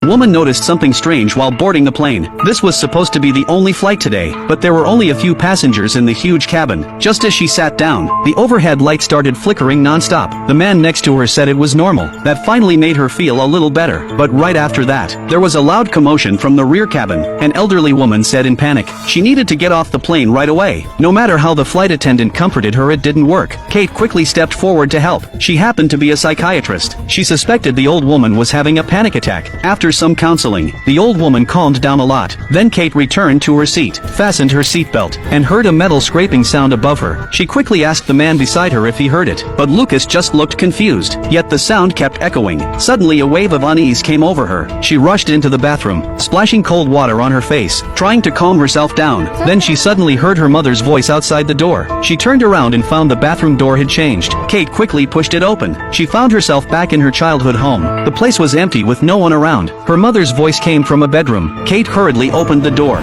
Woman noticed something strange while boarding the plane. This was supposed to be the only flight today, but there were only a few passengers in the huge cabin. Just as she sat down, the overhead light started flickering non-stop. The man next to her said it was normal. That finally made her feel a little better. But right after that, there was a loud commotion from the rear cabin. An elderly woman said in panic she needed to get off the plane right away. No matter how the flight attendant comforted her, it didn't work. Kate quickly stepped forward to help. She happened to be a psychiatrist. She suspected the old woman was having a panic attack. After some counseling, the old woman calmed down a lot. Then Kate returned to her seat, fastened her seatbelt, and heard a metal scraping sound above her. She quickly asked the man beside her if he heard it, but Lucas just looked confused. Yet the sound kept echoing. Suddenly a wave of unease came over her. She rushed into the bathroom, splashing cold water on her face, trying to calm herself down. Then she suddenly heard her mother's voice outside the door. She turned around and found the bathroom door had changed. Kate quickly pushed it open. She found herself back in her childhood home. The place was empty with no one around. Her mother's voice came from a bedroom. Kate hurriedly opened the door,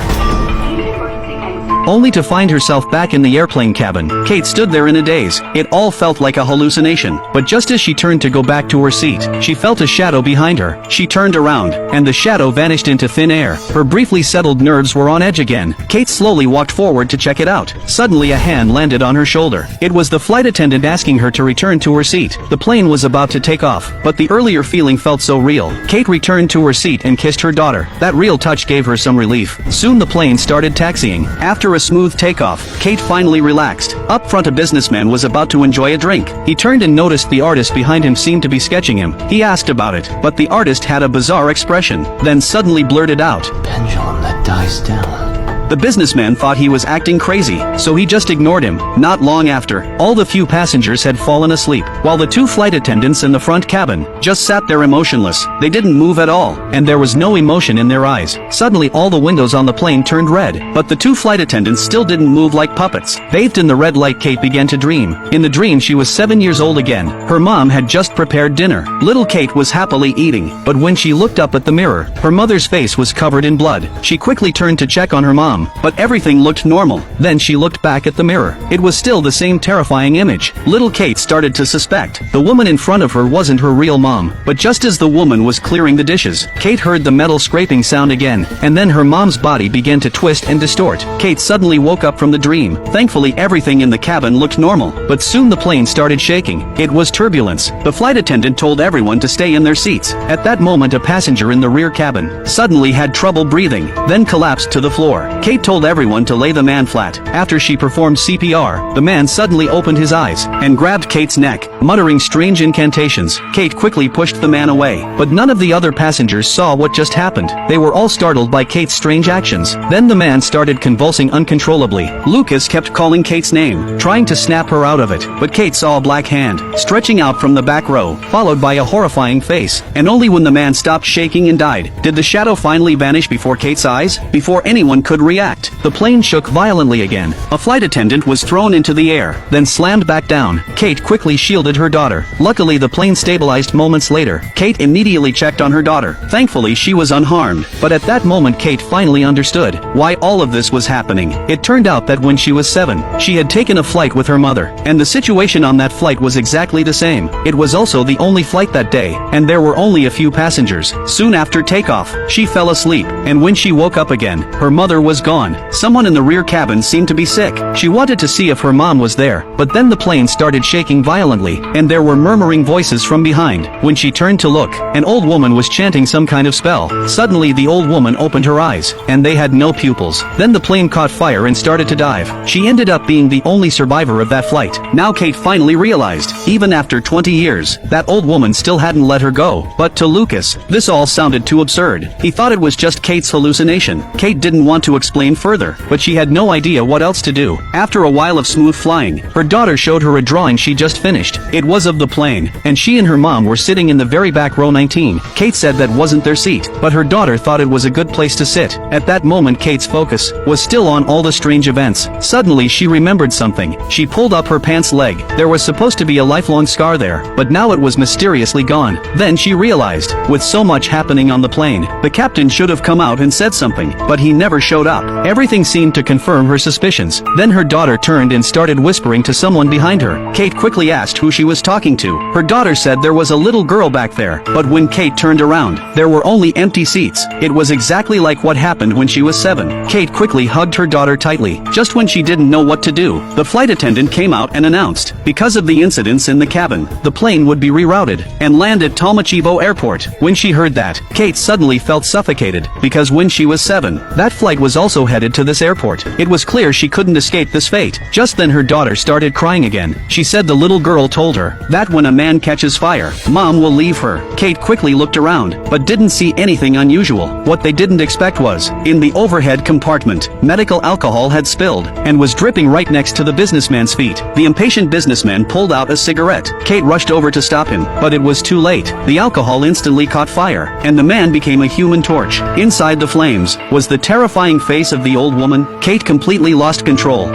only to find herself back in the airplane cabin. Kate stood there in a daze. It all felt like a hallucination. But just as she turned to go back to her seat, she felt a shadow behind her. She turned around, and the shadow vanished into thin air. Her briefly settled nerves were on edge again. Kate slowly walked forward to check it out. Suddenly a hand landed on her shoulder. It was the flight attendant asking her to return to her seat. The plane was about to take off, but the earlier feeling felt so real. Kate returned to her seat and kissed her daughter. That real touch gave her some relief. Soon the plane started taxiing. After a smooth takeoff, Kate finally relaxed. Up front, a businessman was about to enjoy a drink. He turned and noticed the artist behind him seemed to be sketching him. He asked about it, but the artist had a bizarre expression, then suddenly blurted out, "Pendulum that dies down." The businessman thought he was acting crazy, so he just ignored him. Not long after, all the few passengers had fallen asleep, while the two flight attendants in the front cabin just sat there emotionless. They didn't move at all, and there was no emotion in their eyes. Suddenly all the windows on the plane turned red, but the two flight attendants still didn't move like puppets. Bathed in the red light, Kate began to dream. In the dream, she was 7 years old again. Her mom had just prepared dinner. Little Kate was happily eating, but when she looked up at the mirror, her mother's face was covered in blood. She quickly turned to check on her mom, but everything looked normal. Then she looked back at the mirror. It was still the same terrifying image. Little Kate started to suspect the woman in front of her wasn't her real mom. But just as the woman was clearing the dishes, Kate heard the metal scraping sound again, and then her mom's body began to twist and distort. Kate suddenly woke up from the dream. Thankfully, everything in the cabin looked normal, but soon the plane started shaking. It was turbulence. The flight attendant told everyone to stay in their seats. At that moment, a passenger in the rear cabin suddenly had trouble breathing, then collapsed to the floor. Kate told everyone to lay the man flat. After she performed CPR, the man suddenly opened his eyes and grabbed Kate's neck, muttering strange incantations. Kate quickly pushed the man away, but none of the other passengers saw what just happened. They were all startled by Kate's strange actions. Then the man started convulsing uncontrollably. Lucas kept calling Kate's name, trying to snap her out of it, but Kate saw a black hand stretching out from the back row, followed by a horrifying face. And only when the man stopped shaking and died did the shadow finally vanish before Kate's eyes. Before anyone could react, the plane shook violently again. A flight attendant was thrown into the air, then slammed back down. Kate quickly shielded her daughter. Luckily, the plane stabilized moments later. Kate immediately checked on her daughter. Thankfully, she was unharmed. But at that moment, Kate finally understood why all of this was happening. It turned out that when she was 7, she had taken a flight with her mother, and the situation on that flight was exactly the same. It was also the only flight that day, and there were only a few passengers. Soon after takeoff, she fell asleep, and when she woke up again, her mother was gone. Someone in the rear cabin seemed to be sick. She wanted to see if her mom was there, but then the plane started shaking violently, and there were murmuring voices from behind. When she turned to look, an old woman was chanting some kind of spell. Suddenly the old woman opened her eyes, and they had no pupils. Then the plane caught fire and started to dive. She ended up being the only survivor of that flight. Now Kate finally realized, even after 20 years, that old woman still hadn't let her go. But to Lucas, this all sounded too absurd. He thought it was just Kate's hallucination. Kate didn't want to explain further, but she had no idea what else to do. After a while of smooth flying, her daughter showed her a drawing she just finished. It was of the plane, and she and her mom were sitting in the very back row 19. Kate said that wasn't their seat, but her daughter thought it was a good place to sit. At that moment, Kate's focus was still on all the strange events. Suddenly she remembered something. She pulled up her pants leg. There was supposed to be a lifelong scar there, but now it was mysteriously gone. Then she realized, with so much happening on the plane, the captain should have come out and said something, but he never showed up. stop. Everything seemed to confirm her suspicions. Then her daughter turned and started whispering to someone behind her. Kate quickly asked who she was talking to. Her daughter said there was a little girl back there, but when Kate turned around, there were only empty seats. It was exactly like what happened when she was 7. Kate quickly hugged her daughter tightly. Just when she didn't know what to do, the flight attendant came out and announced, because of the incidents in the cabin, the plane would be rerouted and land at Tolmachevo Airport. When she heard that, Kate suddenly felt suffocated, because when she was 7, that flight was also headed to this airport. It was clear she couldn't escape this fate. Just then her daughter started crying again. She said the little girl told her that when a man catches fire, mom will leave her. Kate quickly looked around, but didn't see anything unusual. What they didn't expect was, in the overhead compartment, medical alcohol had spilled, and was dripping right next to the businessman's feet. The impatient businessman pulled out a cigarette. Kate rushed over to stop him, but it was too late. The alcohol instantly caught fire, and the man became a human torch. Inside the flames was the terrifying face of the old woman. Kate completely lost control.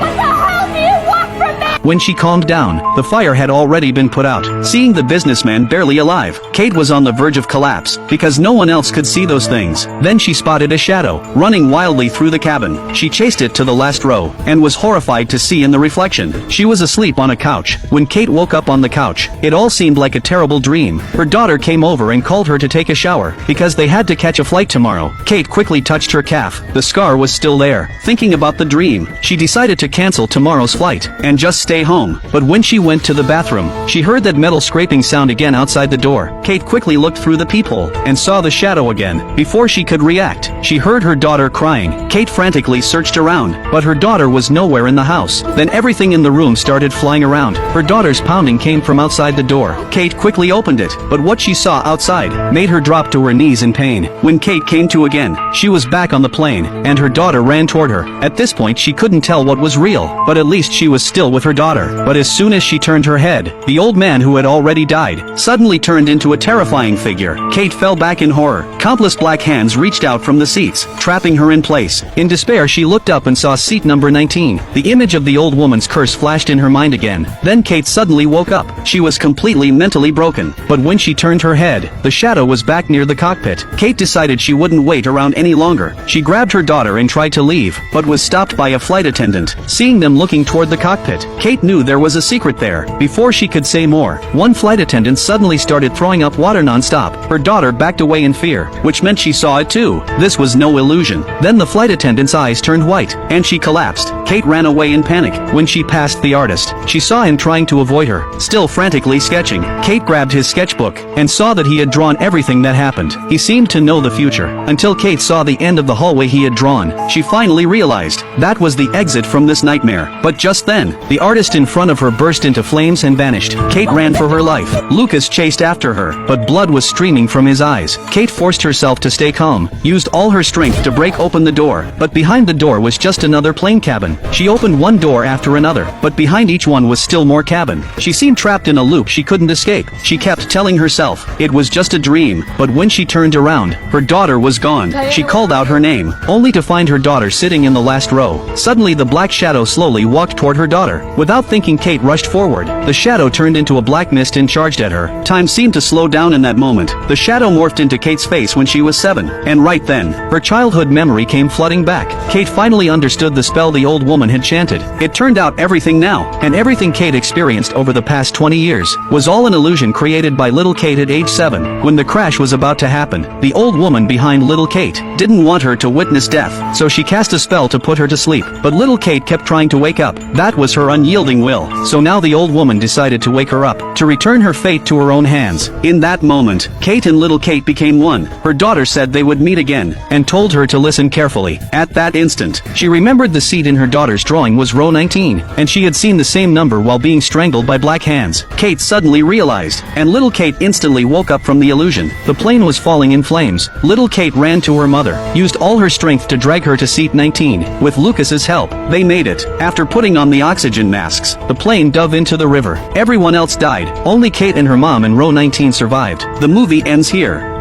When she calmed down, the fire had already been put out. Seeing the businessman barely alive, Kate was on the verge of collapse, because no one else could see those things. Then she spotted a shadow, running wildly through the cabin. She chased it to the last row, and was horrified to see in the reflection. She was asleep on a couch. When Kate woke up on the couch, it all seemed like a terrible dream. Her daughter came over and called her to take a shower, because they had to catch a flight tomorrow. Kate quickly touched her calf. The scar was still there. Thinking about the dream, she decided to cancel tomorrow's flight, and just stay home. But when she went to the bathroom, she heard that metal scraping sound again outside the door. Kate quickly looked through the peephole, and saw the shadow again. Before she could react, she heard her daughter crying. Kate frantically searched around, but her daughter was nowhere in the house. Then everything in the room started flying around. Her daughter's pounding came from outside the door. Kate quickly opened it, but what she saw outside made her drop to her knees in pain. When Kate came to again, she was back on the plane, and her daughter ran toward her. At this point she couldn't tell what was real, but at least she was still with her daughter. But as soon as she turned her head, the old man who had already died suddenly turned into a terrifying figure. Kate fell back in horror. Countless black hands reached out from the seats, trapping her in place. In despair she looked up and saw seat number 19. The image of the old woman's curse flashed in her mind again. Then Kate suddenly woke up. She was completely mentally broken. But when she turned her head, the shadow was back near the cockpit. Kate decided she wouldn't wait around any longer. She grabbed her daughter and tried to leave, but was stopped by a flight attendant. Seeing them looking toward the cockpit, Kate knew there was a secret there. Before she could say more, one flight attendant suddenly started throwing up water non-stop. Her daughter backed away in fear, which meant she saw it too. This was no illusion. Then the flight attendant's eyes turned white, and she collapsed. Kate ran away in panic. When she passed the artist, she saw him trying to avoid her, still frantically sketching. Kate grabbed his sketchbook, and saw that he had drawn everything that happened. He seemed to know the future, until Kate saw the end of the hallway he had drawn. She finally realized that was the exit from this nightmare. But just then, the artist in front of her burst into flames and vanished. Kate ran for her life. Lucas chased after her, but blood was streaming from his eyes. Kate forced herself to stay calm, used all her strength to break open the door, but behind the door was just another plane cabin. She opened one door after another, but behind each one was still more cabin. She seemed trapped in a loop she couldn't escape. She kept telling herself it was just a dream, but when she turned around, her daughter was gone. She called out her name, only to find her daughter sitting in the last row. Suddenly the black shadow slowly walked toward her daughter. Without thinking, Kate rushed forward. The shadow turned into a black mist and charged at her. Time seemed to slow down in that moment. The shadow morphed into Kate's face when she was 7, and right then, her childhood memory came flooding back. Kate finally understood the spell the old woman had chanted. It turned out everything now, and everything Kate experienced over the past 20 years, was all an illusion created by little Kate at age 7. When the crash was about to happen, the old woman behind little Kate didn't want her to witness death, so she cast a spell to put her to sleep. But little Kate kept trying to wake up. That was her unyielding will. So now the old woman decided to wake her up, to return her fate to her own hands. In that moment, Kate and little Kate became one. Her daughter said they would meet again, and told her to listen carefully. At that instant, she remembered the seat in her daughter's drawing was row 19, and she had seen the same number while being strangled by black hands. Kate suddenly realized, and little Kate instantly woke up from the illusion. The plane was falling in flames. Little Kate ran to her mother, used all her strength to drag her to seat 19. With Lucas's help, they made it. After putting on the oxygen masks, the plane dove into the river. Everyone else died. Only Kate and her mom in row 19 survived. The movie ends here.